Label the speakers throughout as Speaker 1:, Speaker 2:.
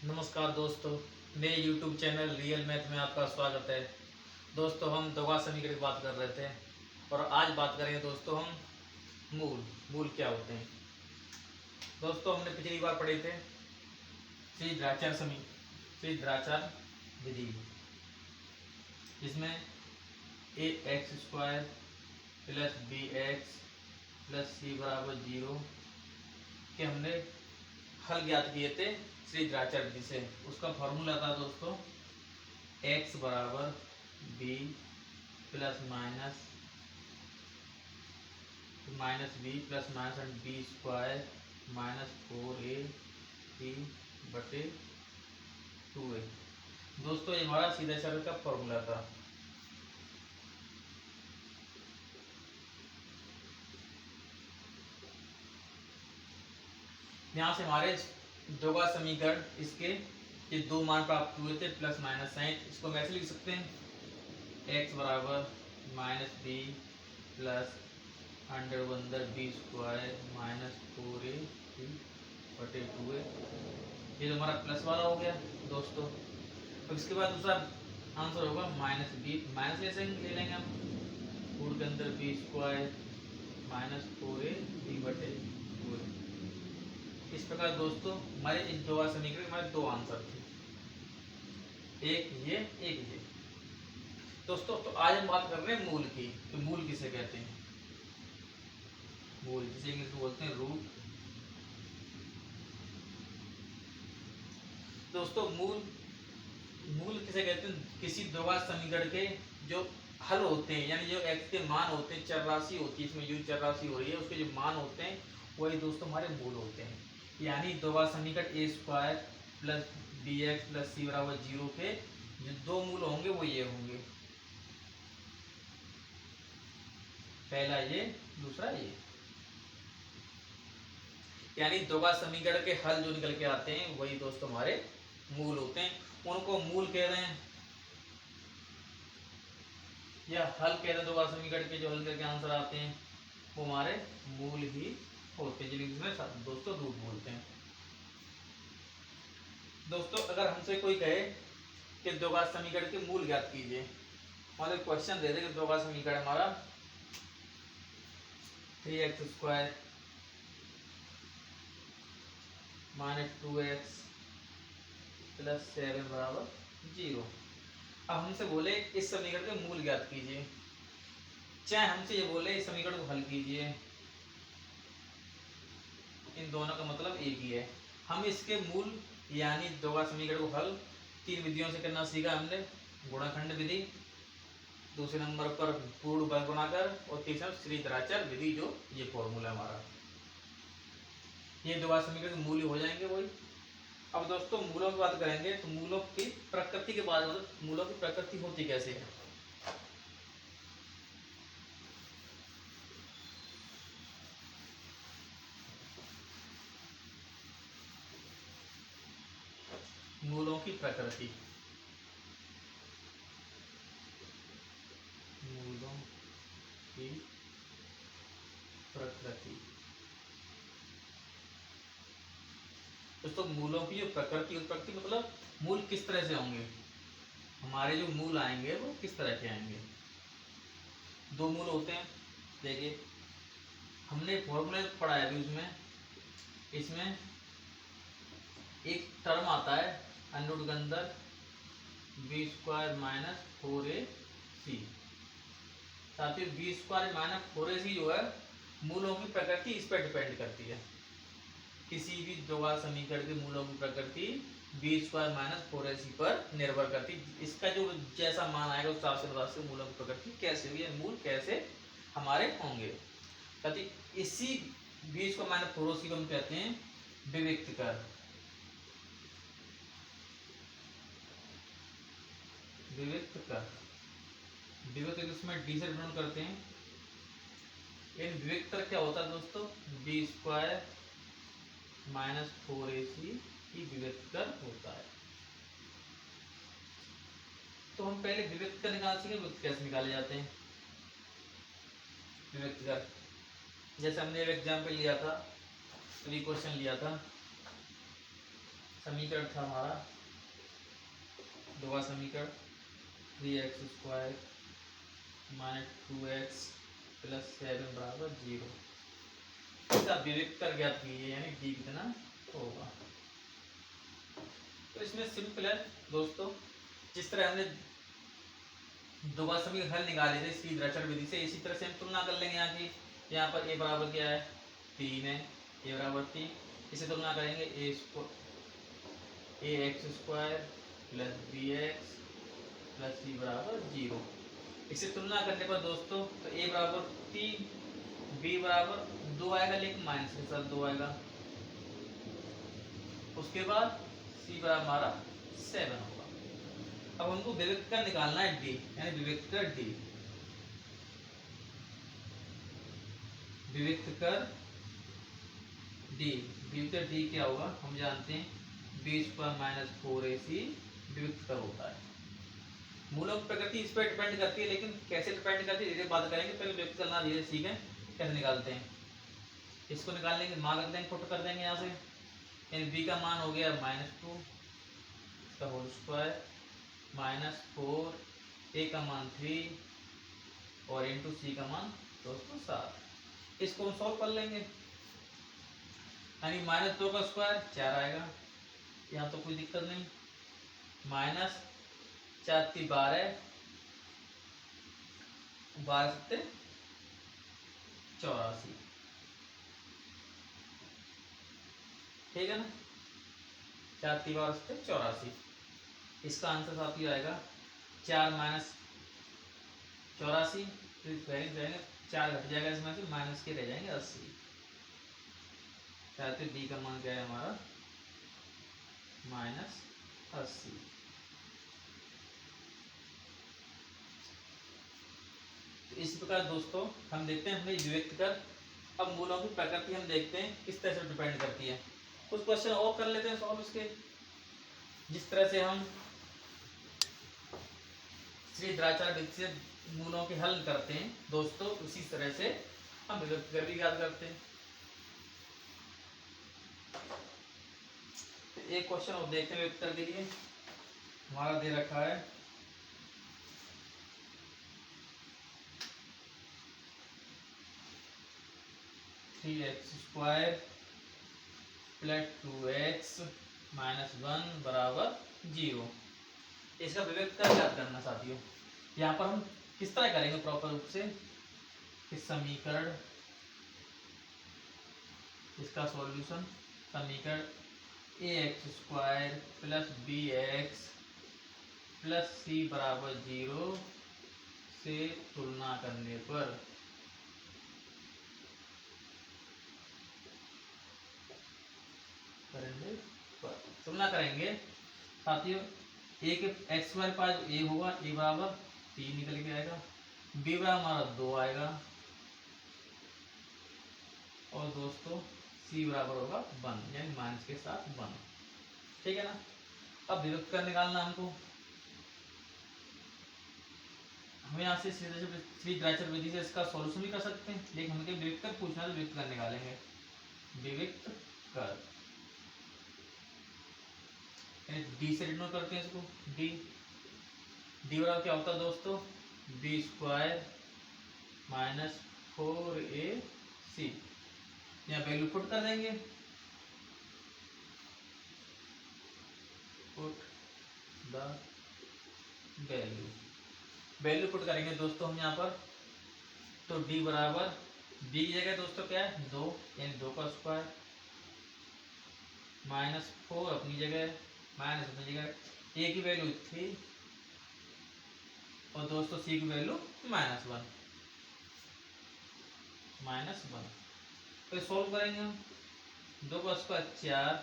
Speaker 1: नमस्कार दोस्तों, मेरे YouTube चैनल रियल मैथ में आपका स्वागत है। दोस्तों, हम द्विघात समीकरण की बात कर रहे थे और आज बात करेंगे दोस्तों हम मूल क्या होते हैं। दोस्तों, हमने पिछली बार पढ़े थे श्रीधराचार्य विधि, जिसमें a x square plus b x plus c बराबर 0 के हमने हल ज्ञात किए थे श्रीधराचार्य विधि से। उसका फॉर्मूला था दोस्तों x बराबर b plus minus b plus minus b square minus 4ac बटे 2a। दोस्तों, ये हमारा सीधाचार्य का फॉर्मूला था। यहाँ से हमारे द्विघात समीकरण इसके ये दो मान प्राप्त हुए थे प्लस माइनस साइन। इसको हम ऐसे लिख सकते हैं x बराबर minus b plus under b square minus 4ac बटे 2a। ये तो हमारा प्लस वाला हो गया दोस्तों। अब इसके बाद दूसरा आंसर होगा माइनस बी, माइनस ले लेंगे हम, 4 के अंदर बी स्क्वायर माइनस 4ac बटे 2a। इस प्रकार दोस्तों हमारे इन दो समीकरण हमारे दो आंसर थे, एक ये। दोस्तों, तो आज हम बात कर रहे हैं मूल की। तो मूल किसे कहते हैं? मूल जिसे इंग्लिश में बोलते हैं रूट। दोस्तों, मूल किसे कहते हैं? किसी द्विघात समीकरण के जो हल होते हैं, यानी जो x के मान होते हैं, चर राशि होती है, इसमें u चर राशि हो रही है, उसके जो मान होते हैं वही दोस्तों हमारे मूल होते हैं। यानी द्विघात समीकरण a square plus b x plus c बराबर 0 के जो दो मूल होंगे वो ये होंगे, पहला ये दूसरा ये। यानी द्विघात समीकरण के हल जो निकल के आते हैं वही दोस्तों हमारे मूल होते हैं। उनको मूल कह रहे हैं या हल कह रहे हैं। द्विघात समीकरण के जो हल करके आंसर आते हैं वो हमारे मूल ही होते हैं, जिन्हें दोस्तों रूट बोलते हैं। दोस्तों, अगर हमसे कोई कहे कि द्विघात समीकरण के मूल ज्ञात कीजिए, मतलब क्वेश्चन दे दे कि द्विघात समीकरण हमारा 3x square minus 2x plus 7 बराबर 0। अब हमसे बोले इस समीकरण के मूल ज्ञात कीजिए, चाहे हमसे ये बोले इस समीकरण को हल कीजिए, इन दोनों का मतलब एक ही है। हम इसके मूल यानी द्विघात समीकरण को हल तीन विधियों से करना सीखा हमने। गुणाखंड विधि, दूसरे नंबर पर पूर्ण वर्ग गुणाकर, और तीसरा श्रीधराचार्य विधि, जो ये फॉर्मूला हमारा, ये द्विघात समीकरण के मूल हो जाएंगे वही। अब दोस्तों मूलों की बात करेंगे तो मूलों की प्रकृति के बाद मूलों की प्रकृति होती कैसे है। मूलों की प्रकृति, मूलों की प्रकृति। दोस्तों, मूलों की जो प्रकृति, उत्पत्ति मतलब मूल किस तरह से होंगे, हमारे जो मूल आएंगे वो किस तरह के आएंगे। दो मूल होते हैं, देखिए हमने फॉर्मूला पढ़ा है अभी, उसमें इसमें एक टर्म आता है अंडर के अंदर बी स्क्वायर माइनस 4ac। साथ ही बी स्क्वायर माइनस 4ac जो है मूलों की प्रकृति इस पर डिपेंड करती है। किसी भी द्विघात समीकरण के मूलों की प्रकृति बी स्क्वायर माइनस 4ac पर निर्भर करती है। इसका जो जैसा मान आएगा उस हिसाब से मूलों की प्रकृति कैसे हुई है, मूल कैसे हमारे होंगे। इसी बी स्क्वायर माइनस 4ac को हम कहते हैं विविक्त कर। विविक्त इसमें डी से डिनोट करते हैं। इन विविक्त क्या होता है दोस्तों, बी स्क्वायर माइनस 4ac की विविक्त कर होता है। तो हम पहले विविक्त कर निकाल सकें, विविक्त कैसे निकाले जाते हैं। विविक्त कर जैसे हमने एक एग्जाम्पल लिया था, क्वेश्चन लिया था समीकरण था हमारा दोबारा समीकरण 3x² - 2x + 7 बराबर 0। इसका विविक्तर ज्ञात कीजिए, यानी d कितना होगा। तो इसमें सिंपल है दोस्तों, जिस तरह हमने दोबारा समीकरण हल निकाले थे श्रीधराचार्य विधि से, इसी तरह से हम तुलना कर लेंगे यहाँ की। यहाँ पर a बराबर क्या है 3 है, a बराबर 3, इसे तुलना करेंगे ax² + bx + c बराबर 0। इसे तुलना करने पर दोस्तों तो a बराबर 3, b बराबर 2 आएगा, लेकिन माइनस के साथ 2 आएगा। उसके बाद c बराबर हमारा 7 होगा। अब हमको विविक्तर निकालना है d, यानी विविक्तर d। विविक्तर d, विविक्तर d क्या होगा हम जानते हैं, b² - 4ac विविक्तर होता है। मूलों की प्रकृति इस पर डिपेंड करती है, लेकिन कैसे डिपेंड करती है धीरे बात करेंगे। पहले विविक्तर करना धीरे सीखें कैसे निकालते हैं। इसको निकालने के मान रख देंगे, पुट कर देंगे यहाँ से, यानी b का मान हो गया -2 इसका होल स्क्वायर -4, a का मान 3 और इंटू c का मान दोस्तों 7। इसको हम सॉल्व कर लेंगे, यानी -2 का स्क्वायर 4 आएगा, यहाँ तो कोई दिक्कत नहीं। -4 × 12, 12 × 7 84, ठीक है ना। 4 × 12 = 84। इसका आंसर साथ ही आएगा 4 - 84, फिर 4 घट जाएगा इसमें से, माइनस के रह जाएंगे 80। तो डी का मान क्या है हमारा -80। तो इस प्रकार दोस्तों हम देखते हैं हमने विविक्तर। अब मूलों की प्रकृति हम देखते हैं किस तरह से डिपेंड करती है। कुछ क्वेश्चन और कर लेते हैं सॉल्व इसके, जिस तरह से हम श्रीधराचार्य विधि से मूलों के हल करते हैं दोस्तों, उसी तरह से हम विविक्तर भी याद करते हैं। तो एक क्वेश्चन और देखते हैं विविक्तर के लिए, हमारा दे रखा है 3x² + 2x - 1 बराबर 0। इसका विविक्तर याद करना साथियों। यहाँ पर हम किस तरह करेंगे प्रॉपर रूप से, इस समीकरण, इसका सॉल्यूशन, समीकरण ax² + bx + c बराबर 0 से तुलना करने पर तुलना करेंगे साथियों। a के x² पास a होगा, a बराबर 3 निकल के आएगा, b बराबर हमारा 2 आएगा, और दोस्तों c बराबर होगा 1, यानी माइनस के साथ 1, ठीक है ना। अब विविक्तर निकालना हमको, हम यहाँ से श्रीधराचार्य विधि से इसका सॉल्यूशन भी कर सकते हैं, लेकिन हमके विविक्तर पूछना है तो विविक्तर निकालेंगे। विविक्तर डी से डिनोट करते हैं इसको, डी बराबर क्या होता है दोस्तों, b² - 4ac, यहाँ वैल्यू पुट कर देंगे, पुट द वैल्यू पुट करेंगे दोस्तों हम यहाँ पर। तो d बराबर, b की जगह दोस्तों क्या है 2, यानी 2 का स्क्वायर, -4 अपनी जगह, माइनस अपनी जगह, a की वैल्यू 3 और दोस्तों c की वैल्यू -1। तो सॉल्व करेंगे हम, 2 का स्क्वायर 4,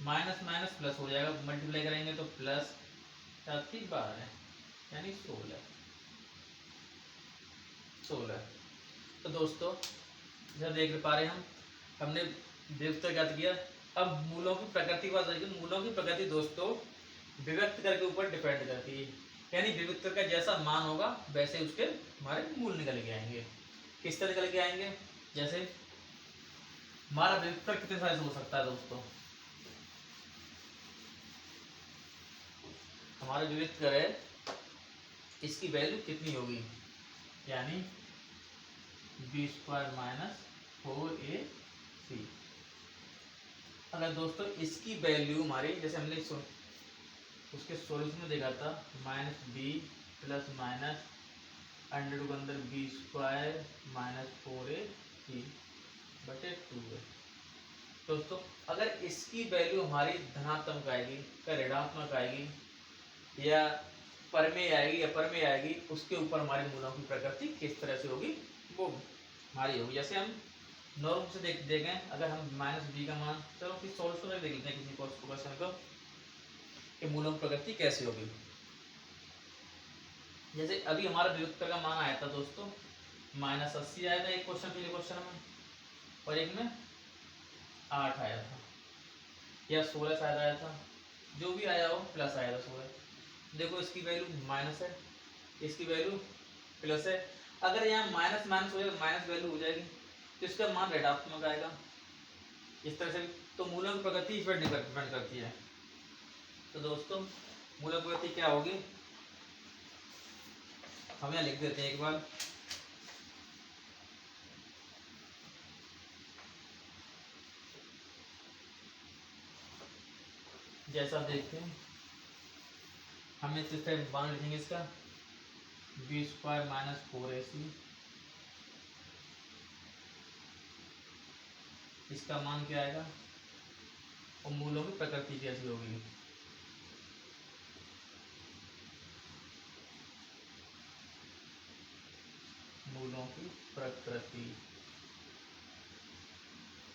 Speaker 1: माइनस माइनस प्लस हो जाएगा, मल्टीप्लाई करेंगे तो प्लस 4 × 12 यानी 16। तो दोस्तों जब देख पा रहे हैं हमने विविक्तर ज्ञात किया। अब मूलों की प्रकृति की बात करेंगे। मूलों की प्रकृति दोस्तों विविक्तर के ऊपर डिपेंड करती है, यानी विविक्तर का जैसा मान होगा वैसे उसके हमारे मूल निकल के आएंगे। किस तरह निकल के आएंगे, जैसे हमारा विविक्तर कितने साइज हो सकता है दोस्तों, हमारा जो वेक्टर है इसकी वैल्यू कितनी होगी, यानी बी स्क्वायर माइनस 4ac। अगर दोस्तों इसकी वैल्यू हमारी जैसे हमने उसके सॉल्यूशन में देखा था minus b plus minus under के अंदर बी स्क्वायर माइनस 4ac बटे 2 है। दोस्तों अगर इसकी वैल्यू हमारी धनात्मक आएगी या ऋणात्मक आएगी या परमेय आएगी या परमेय आएगी, उसके ऊपर हमारे मूलों की प्रकृति किस तरह से होगी वो हमारी होगी। जैसे हम नॉर्म से देखें, अगर हम माइनस बी का मान, चलो फिर सॉल्यूशन में देख लेते हैं किसी क्वेश्चन को कि मूलों की प्रकृति कैसे होगी। जैसे अभी हमारा व्युत्तर का मान आया था दोस्तों -80 आया था एक क्वेश्चन में, और एक में 8 आया था या 16 शायद आया था, जो भी आया हो प्लस आया था 16। देखो इसकी वैल्यू माइनस है, इसकी वैल्यू प्लस है। अगर यहाँ माइनस माइनस हो जाएगा, माइनस वैल्यू हो जाएगी तो इसका मान ऋणात्मक आएगा इस तरह से। तो मूलों की प्रकृति इस पर डिपेंड करती है। तो दोस्तों मूलों की प्रकृति क्या होगी, हम यहाँ लिख देते हैं एक बार। जैसा देखते हैं हम इस तरह मान लिखेंगे इसका बी स्क्वायर माइनस 4ac, इसका मान क्या आएगा और मूलों की प्रकृति कैसी होगी। मूलों की प्रकृति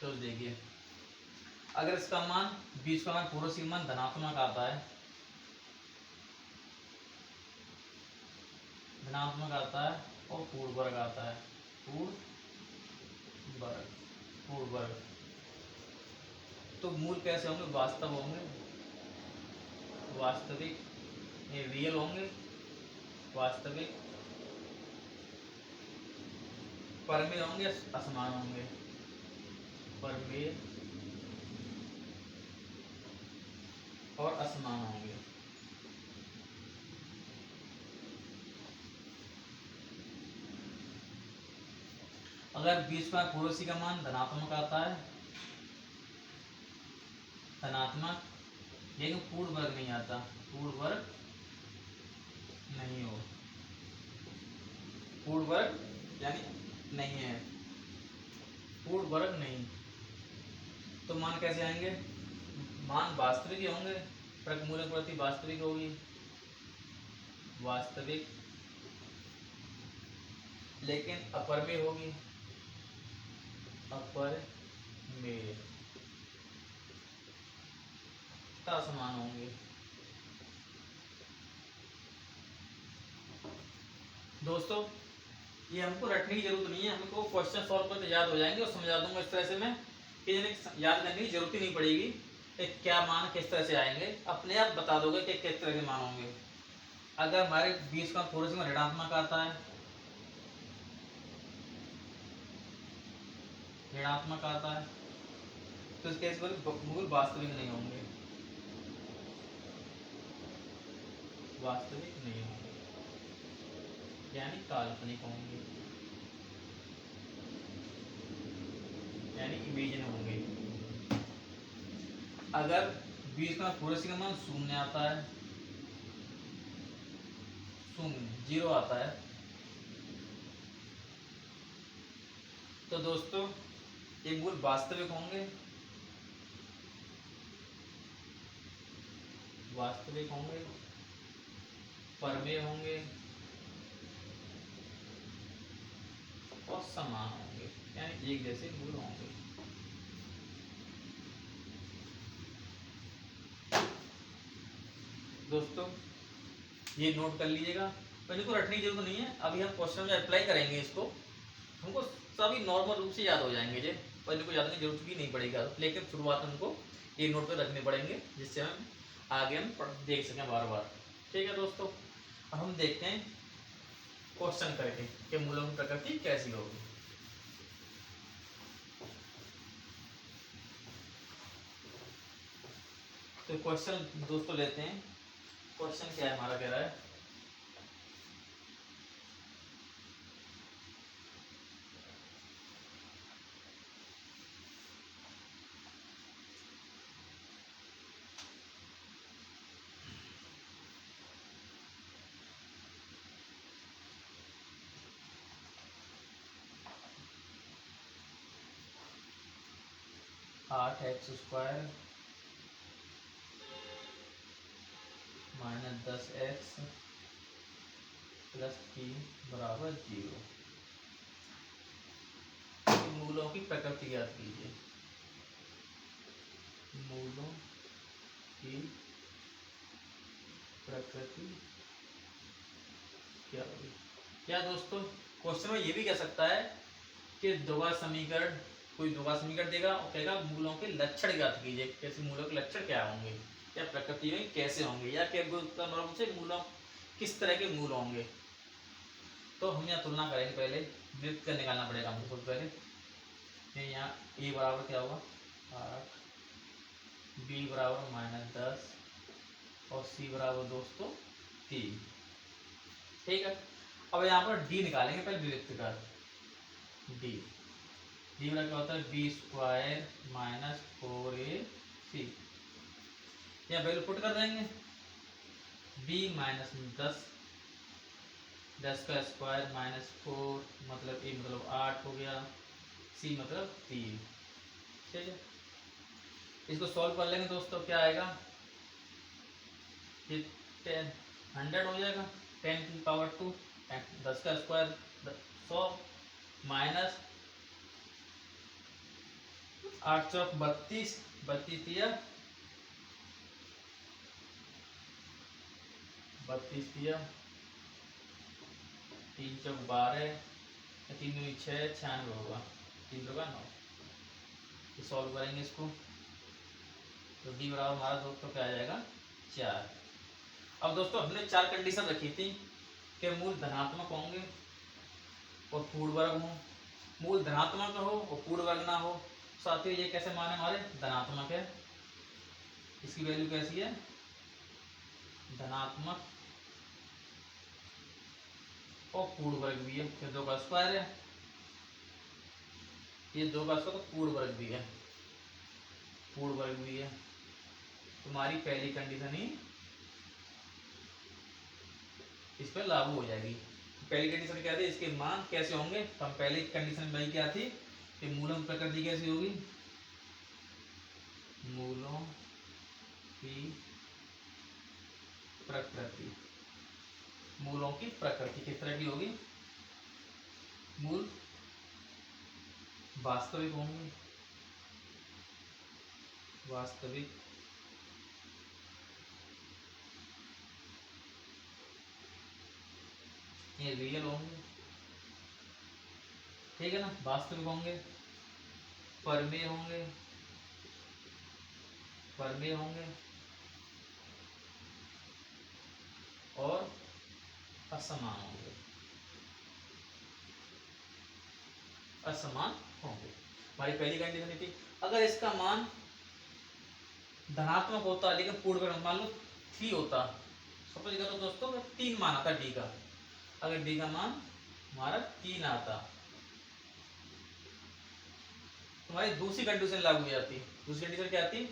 Speaker 1: तो देखिए अगर इसका मान 20 का मान पूरा सी मान धनात्मक आता है, धनात्मक आता है और पूर्ण वर्ग आता है, पूर्ण वर्ग, तो मूल कैसे होंगे, वास्तव होंगे, वास्तविक रियल होंगे, वास्तविक, परमेय होंगे, असमान होंगे, परमेय और असमान होंगे। अगर 20 का पड़ोसी का मान धनात्मक आता है, धनात्मक, लेकिन पूर्ण वर्ग नहीं आता, पूर्ण वर्ग नहीं हो, पूर्ण वर्ग यानी नहीं है, पूर्ण वर्ग नहीं, तो मान कैसे आएंगे, मान वास्तविक होंगे, मूलक प्रति वास्तविक होगी, वास्तविक लेकिन अपरमेय होगी, अपरमेय, असमान होंगे। दोस्तों ये हमको रटने की जरूरत नहीं है, हमको क्वेश्चन सॉल्व करते याद हो जाएंगे और समझा दूंगा इस तरह से मैं कि याद करने की जरूरत ही नहीं पड़ेगी क्या मान किस तरह से आएंगे, अपने आप बता दोगे कि किस तरह के मान होंगे। अगर हमारे 20 का थोड़े से ऋणात्मक आता है, ऋणात्मक आता है, तो इस केस में मूल वास्तविक नहीं होंगे, वास्तविक नहीं होंगे यानी काल्पनिक होंगे, यानी इमेजिन होंगे। अगर 20 का थोड़े से मान शून्य आता है, शून्य 0 आता है, तो दोस्तों ये मूल वास्तविक होंगे, वास्तविक होंगे, परमेय होंगे और समान होंगे, यानी एक जैसे मूल होंगे। दोस्तों ये नोट कर लीजिएगा, पर इनको रटने की जरूरत नहीं है, अभी हम क्वेश्चन में अप्लाई करेंगे इसको, हमको सभी नॉर्मल रूप से याद हो जाएंगे जे, पर इनको याद की जरूरत भी नहीं पड़ेगा, लेकिन शुरुआत में हमको ये नोट कर रखने पड़ेंगे जिससे हम आगे हम देख सकें बार बार। ठीक है दोस्तों, अब हम देखते हैं क्वेश्चन करके कि मूलों की प्रकृति कैसी होगी। तो क्वेश्चन दोस्तों लेते हैं क्वेश्चन क्या है हमारा, कह रहा है 8x² माइनस 10x प्लस 3 बराबर 0। मूलों की प्रकृति याद कीजिए। मूलों की प्रकृति क्या होगी? क्या दोस्तों, क्वेश्चन में ये भी कह सकता है कि दोगा समीकरण, कोई दोगा समीकरण देगा और कहेगा मूलों के लक्षण ज्ञात कीजिए। कैसे मूलों के लक्षण क्या होंगे, या प्रकृति में कैसे होंगे, या क्या से मूलों किस तरह के मूल होंगे। तो हम यहाँ तुलना करेंगे, पहले वृत्त का निकालना पड़ेगा हमको सबसे पहले। यहाँ ए बराबर क्या होगा 8, बी बराबर -10 और सी बराबर दोस्तों 3। ठीक है, अब यहाँ पर डी निकालेंगे पहले विभक्त का। डी बराबर क्या होता है b² माइनस 4ac। यहाँ वैल्यू पुट कर देंगे, b माइनस 10 का स्क्वायर माइनस 4 मतलब a मतलब 8 हो गया, c मतलब 3। ठीक है, इसको सॉल्व कर लेंगे दोस्तों, क्या आएगा ये 100 हो जाएगा, 10 की पावर 2, 10 का स्क्वायर 100 माइनस 8 चौक 32, 32 तिया 3 चौक 12, 3 दूनी 6, 96 होगा, 3 होगा 9। सॉल्व करेंगे इसको तो डी बराबर हमारा दोस्तों क्या आ जाएगा 4। अब दोस्तों हमने 4 कंडीशन रखी थी कि मूल धनात्मक होंगे और पूर्ण वर्ग हो, मूल धनात्मक हो और पूर्ण वर्ग ना हो। साथ ही ये कैसे मान है हमारे धनात्मक है, इसकी वैल्यू कैसी है धनात्मक और पूर्ण वर्ग भी है, फिर 2 का स्क्वायर है, ये 2 का स्क्वायर तो पूर्ण वर्ग भी है, पूर्ण वर्ग भी है। तुम्हारी पहली कंडीशन ही इस पर लागू हो जाएगी। पहली कंडीशन क्या थी, इसके मान कैसे होंगे, तो हम पहली कंडीशन में क्या थी कि मूलों की प्रकृति कैसी होगी, मूलों की प्रकृति, मूलों की प्रकृति किस तरह की होगी, मूल वास्तविक होंगे, वास्तविक ये रियल होंगे। ठीक है ना, वास्तविक होंगे, परमेय होंगे, परमेय होंगे और असमान होंगे, असमान होंगे। हमारी पहली कंडीशन थी अगर इसका मान धनात्मक होता लेकिन पूर्ण वर्ग मान लो 3 होता, सपोज करो दोस्तों 3 मान आता डी का, अगर डी का मान हमारा 3 आता, हमारी दूसरी कंडीशन लागू हो जाती। दूसरी कंडीशन क्या आती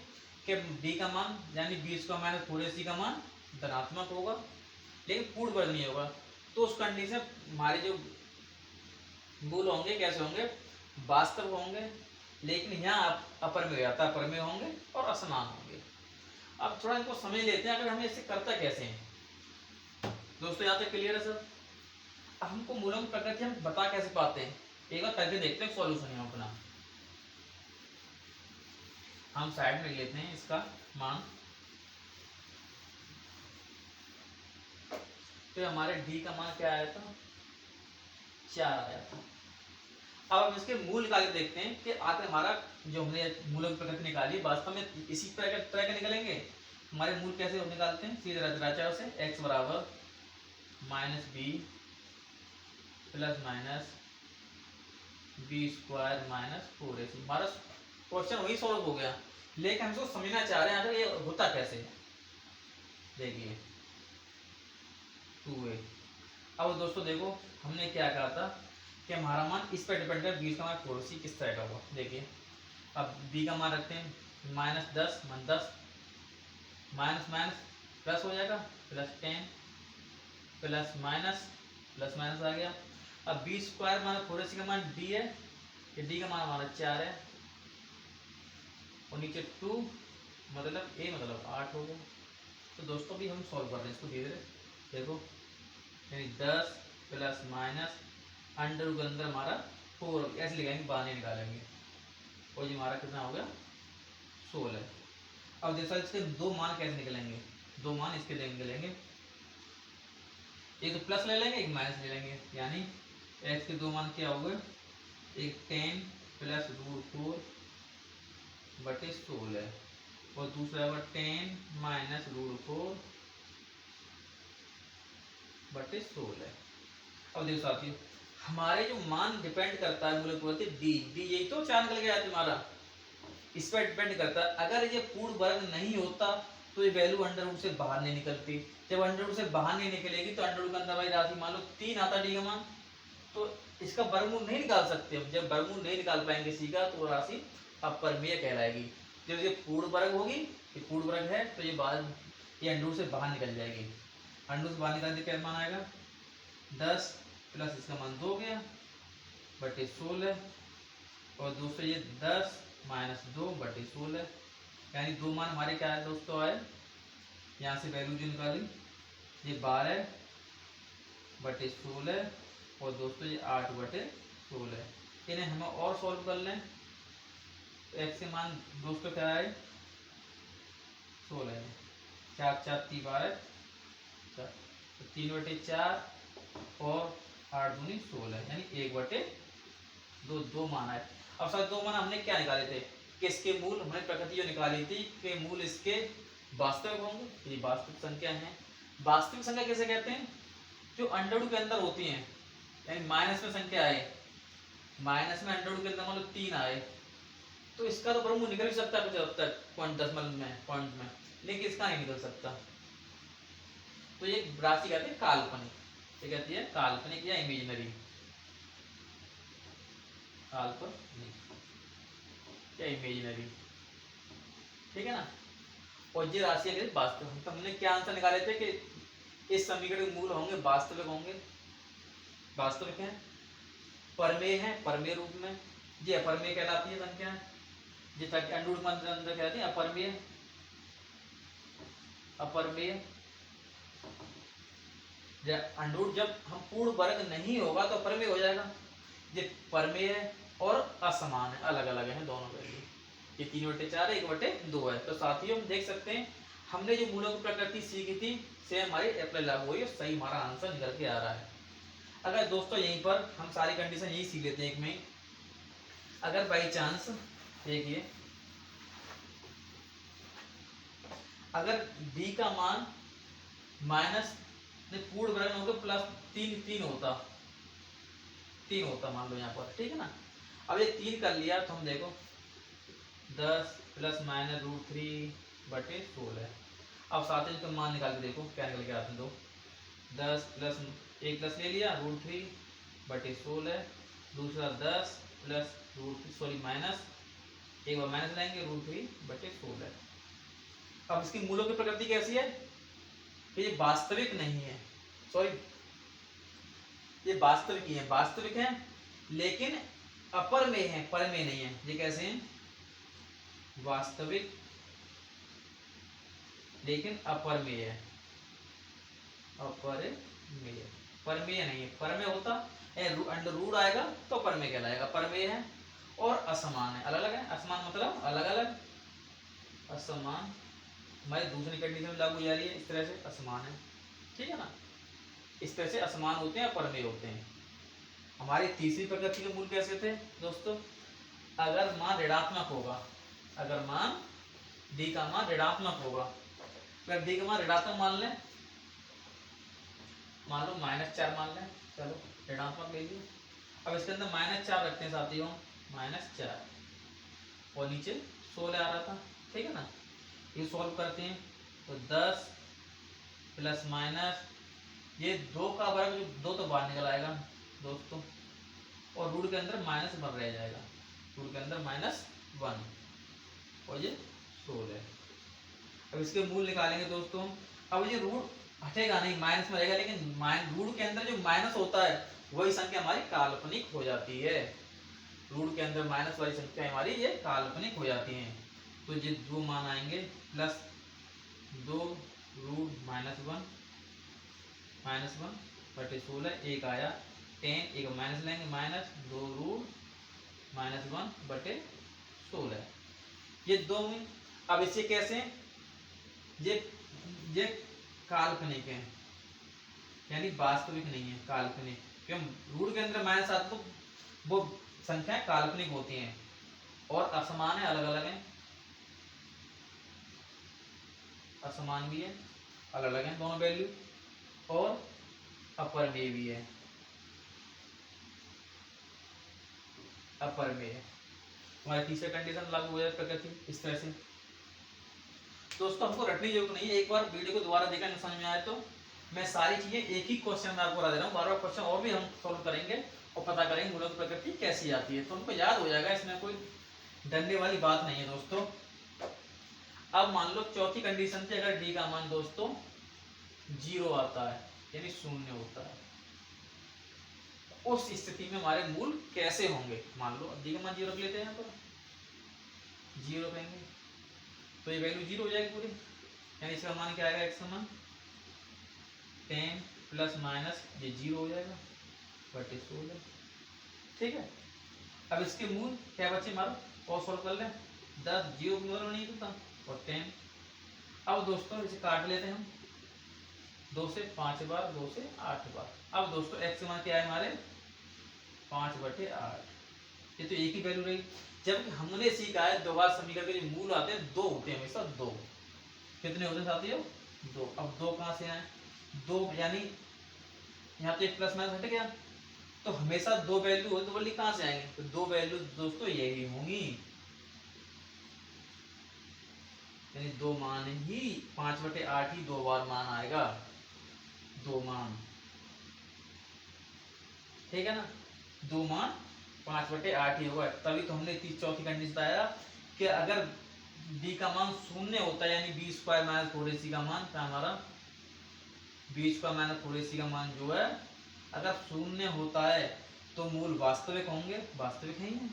Speaker 1: कि डी का मान यानी 20 का माइनस 4ac का मान धनात्मक होगा लेकिन पूर्ण वर्ग नहीं होगा, तो उस कंडीशन हमारे जो मूल होंगे कैसे होंगे, वास्तव होंगे, लेकिन यहाँ अपर में जाता अपर में होंगे और असमान होंगे। अब थोड़ा इनको समझ लेते हैं, अगर हमें इसे करता कैसे हैं दोस्तों, यहाँ तक क्लियर है सर। अब हमको मूलों की प्रकृति हम बता कैसे पाते हैं, एक बार करके देखते हैं सॉल्यूशन है अपना। हम साइड में लेते हैं इसका मान, तो हमारे डी का मान क्या आया था 4 आया था। अब हम इसके मूल निकाल के देखते हैं कि आखिर हमारा जो हमने मूलों की प्रकृति निकाली वास्तव में इसी तरह के निकलेंगे। हमारे मूल कैसे निकालते हैं, सीधे द्राचार से x बराबर -b plus minus b² minus 4ac। हमारा क्वेश्चन वही सॉल्व हो गया, लेकिन हम इसको समझना चाह रहे हैं आखिर ये होता कैसे। देखिए 2a। अब दोस्तों देखो हमने क्या कहा था कि हमारा मान इस पर डिपेंड कर, बीस का मान 4c किस तरह का होगा। देखिए अब b का मान रखते हैं -10 मान 10, माइनस माइनस प्लस हो जाएगा, +10 प्लस माइनस प्लस माइनस आ गया। अब बी स्क्वायर माना 4ac का मान d है, ये d का मान हमारा 4 है, और नीचे 2 मतलब a मतलब 8 हो गया। तो दोस्तों भी हम सॉल्व कर रहे हैं इसको धीरे धीरे। देखो यानी 10 प्लस माइनस अंडर के अंदर हमारा 4 ऐसे लिखाएंगे, बाहर नहीं निकालेंगे, और ये हमारा कितना हो गया 16। अब जैसा इसके दो मान कैसे निकलेंगे, दो मान इसके निकलेंगे, एक तो प्लस ले लेंगे एक माइनस ले लेंगे, यानी x के दो मान क्या हो गए, एक 10 प्लस √4 बटे 16, और दूसरा होगा 10 माइनस √4 बटे 16। अब देखो साथियों हमारे जो मान डिपेंड करता है मूल प्रवृत्ति डी यही तो चार निकल गया तुम्हारा, इस पर डिपेंड करता है। अगर ये पूर्ण वर्ग नहीं होता तो ये वैल्यू अंडर रूट से बाहर नहीं निकलती, जब अंडर रूट से बाहर नहीं निकलेगी तो अंडर रूट के अंदर वाली राशि मान लो 3 आता डी का मान, तो इसका वर्गमूल नहीं निकाल सकते हम। जब वर्गमूल नहीं निकाल पाएंगे किसी का तो वो राशि अपरिमेय कहलाएगी। जब ये पूर्ण वर्ग होगी, ये पूर्ण वर्ग है तो ये बाहर, ये अंडर रूट से बाहर निकल जाएगी। अंडर रूट से बाहर निकालने क्या मान आएगा, 10 प्लस इसका मान 2 गया बटे 16, और दूसरे ये 10 माइनस 2 बटे 16, यानी दो मान हमारे क्या है दोस्तों आए, यहाँ से वैल्यू जो निकाली ये 12 बटे 16, और दोस्तों ये 8 बटे 16। इन्हें हमें और सॉल्व कर लें तो x के मान दोस्तों क्या है 16 है, 4 4 3 12 4, तो 3 बटे 4 और 8 दूनी 16, यानी 1 बटे 2 दो मान है। अब सर दो मान हमने क्या निकाले थे, किसके मूल, हमने प्रकृति जो निकाली थी कि मूल इसके वास्तविक होंगे, ये वास्तविक संख्या है। वास्तविक संख्या कैसे कहते हैं, जो अंडर रूट के अंदर होती हैं, यानी माइनस में संख्या आए, माइनस में अंडर रूट के अंदर मतलब 3 आए, तो इसका तो वर्गमूल निकल ही सकता है कुछ हद तक पॉइंट दशमलव में, पॉइंट में, लेकिन इसका नहीं निकल सकता। तो ये राशि कहते हैं काल्पनिक, ये कहती है काल्पनिक या इमेजिनरी, काल्पनिक या इमेजिनरी, ठीक है ना। और ये राशि है वास्तविक, तो हमने क्या आंसर निकाले थे कि इस समीकरण के मूल होंगे वास्तविक होंगे, वास्तविक है, परमेय है, परमेय रूप में, ये अपरमेय कहलाती है संख्या, जैसा कि अंडर रूट के अंदर कहलाती है अपरमेय, अपरमेय। अंडर रूट जब हम पूर्ण वर्ग नहीं होगा तो अपरमेय हो जाएगा, ये परमेय है और असमान है, अलग अलग है दोनों वैल्यू, ये 3 बटे 4 है, 1 बटे 2 है। तो साथियों हम देख सकते हैं हमने जो मूलों की प्रकृति सीखी थी से हमारी अप्लाई लागू हुई, सही हमारा आंसर निकल के आ रहा है। अगर दोस्तों यहीं पर हम सारी कंडीशन यही सीख लेते हैं एक में, अगर बाई चांस देखिए अगर b का मान माइनस पूर्ण वर्ग होगा प्लस 3 होता, 3 होता मान लो यहाँ पर, ठीक है ना। अब ये 3 कर लिया तो हम देखो 10 प्लस माइनस √3 बटे 16। अब साथ ही इसका मान निकाल के देखो क्या निकल के आते हैं, दो 10 प्लस एक प्लस ले लिया √3 बटे 16, दूसरा 10 प्लस सॉरी माइनस एक बार माइनस लाएंगे √3 बटे 16। अब इसकी मूलों की प्रकृति कैसी है, ये वास्तविक नहीं है, सॉरी ये वास्तविक ही है, वास्तविक है लेकिन अपर में है, पर में नहीं है। ये कैसे हैं, वास्तविक लेकिन अपर में है, अपर में, परमेय नहीं है। परमेय होता अंडर रूट आएगा तो परमेय कहलाएगा, परमेय है और असमान है, अलग अलग है, असमान मतलब अलग अलग, असमान हमारी दूसरी कंडीशन में लागू जा रही है, इस तरह से असमान है, ठीक है ना। इस तरह से असमान होते हैं, परमेय होते हैं। हमारी तीसरी प्रकृति के मूल कैसे थे दोस्तों, अगर मान ऋणात्मक होगा, अगर मान डी का मान ऋणात्मक होगा, अगर डी का मान ऋणात्मक मान लें, मान लो -4 मान लें, चलो ऋणात्मक ले लीजिए। अब इसके अंदर -4 रखते हैं साथियों, -4 और नीचे 16 आ रहा था, ठीक है ना। ये सॉल्व करते हैं तो 10 प्लस माइनस ये 2 का वर्ग, जो 2 तो बाहर निकल आएगा दोस्तों, और रूट के अंदर -1 रह जाएगा, रूट के अंदर -1, और ये 16। अब इसके मूल निकालेंगे दोस्तों। अब ये रूट हटेगा नहीं, माइनस में रहेगा, लेकिन रूट के अंदर जो माइनस होता है वही संख्या हमारी काल्पनिक हो जाती है। रूट के अंदर माइनस वाली संख्या हमारी ये काल्पनिक हो जाती है। तो ये 2 मान आएंगे, प्लस 2 रूट -1 बटे 16, एक आया 10, एक माइनस लेंगे, -2 रूट -1 बटे 16, ये 2 में। अब इसे कैसे, ये काल्पनिक है, यानी वास्तविक नहीं है, काल्पनिक। क्यों? रूट के अंदर माइनस आता तो वो संख्याएं काल्पनिक होती हैं, और असमान है, अलग अलग है, असमान भी है, अलग अलग है दोनों वैल्यू, और अपर में भी है, अपर में है। हमारी तीसरी कंडीशन लागू हो जाए प्रकृति इस तरह से। दोस्तों हमको रटने की जरूरत नहीं है, एक बार वीडियो को दोबारा देखा नहीं समझ में आए तो मैं सारी चीजें एक ही क्वेश्चन में आपको बता दे रहा हूँ, बार बार क्वेश्चन और भी हम सॉल्व करेंगे और पता करेंगे मूलों की प्रकृति कैसी आती है, तो हमको याद हो जाएगा, इसमें कोई डरने वाली बात नहीं है दोस्तों। अब मान लो चौथी कंडीशन से अगर डी का मान दोस्तों 0 आता है, यानी 0 होता है, उस स्थिति में हमारे मूल कैसे होंगे। मान लो डी का मान 0 रख लेते हैं, यहाँ पर 0 कहेंगे तो ये वैल्यू 0 हो जाएगी पूरी, यानी इसका मान क्या आएगा, x का मान 10 प्लस माइनस ये 0 हो जाएगा बटे 16, ठीक है। अब इसके मूल क्या बचे हमारा, और सॉल्व कर लें, 10 0 नहीं था और 10। अब दोस्तों इसे काट लेते हैं हम, 2 से 5 बार, 2 से 8 बार। अब दोस्तों x का मान क्या है हमारे 5 बटे 8, ये तो एक ही वैल्यू रही। जब हमने सीखा है द्विघात समीकरण के जो मूल आते हैं 2 होते हैं हमेशा, 2 कितने होते हैं साथियों, 2। अब 2 कहाँ से आए, 2 यानी यहाँ पे एक प्लस माइनस हट गया, तो हमेशा 2 वैल्यू हो तो बोली कहाँ से आएंगे, तो 2 वैल्यू दोस्तों यही होंगी, यानी 2 मान ही 5 बटे 8 ही 2 बार मान आएगा, 2 मान, ठीक है ना, 2 मान 5 बटे 8 ही होगा। तभी तो हमने चौथी कंडीशन बताया कि अगर b का मान 0 होता है, यानी b स्क्वायर माइनस 4ac का मान था हमारा, b स्क्वायर माइनस 4ac का मान जो है अगर 0 होता है तो मूल वास्तविक होंगे, वास्तविक है ही,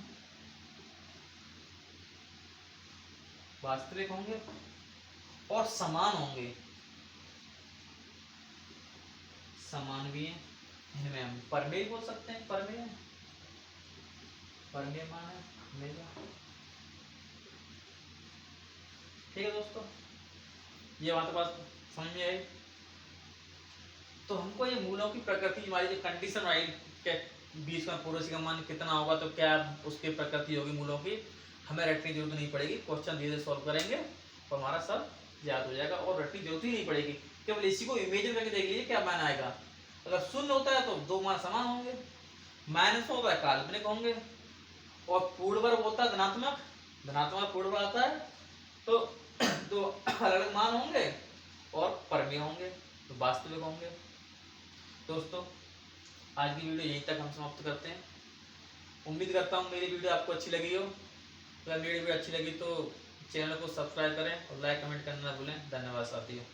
Speaker 1: वास्तविक होंगे और समान होंगे, समान भी है, इनमें हम परमेय बोल सकते हैं, परमेय, परमेय मान है हमेशा, ठीक है दोस्तों, ये बात समझ में आई। तो हमको ये मूलों की प्रकृति, हमारी जो कंडीशन आई कि 20 का पूर्वसी का मान कितना होगा तो क्या उसकी प्रकृति होगी मूलों की, हमें रटने की जरूरत नहीं पड़ेगी, क्वेश्चन धीरे धीरे सॉल्व करेंगे और हमारा सब याद हो जाएगा, और रटने की जरूरत ही नहीं पड़ेगी, केवल इसी को इमेजिन करके देख लीजिए क्या मान आएगा। अगर 0 होता है तो 2 मान समान होंगे, माइनस होता है काल्पनिक होंगे, और पूर्ण वर्ग होता है धनात्मक, धनात्मक पूर्ण वर्ग आता है तो 2 अलग अलग मान होंगे और परमेय होंगे, तो वास्तविक होंगे। दोस्तों आज की वीडियो यहीं तक हम समाप्त करते हैं। उम्मीद करता हूँ मेरी वीडियो आपको अच्छी लगी हो, अगर मेरी वीडियो अच्छी लगी तो चैनल को सब्सक्राइब करें और लाइक कमेंट करना ना भूलें। धन्यवाद साथियों।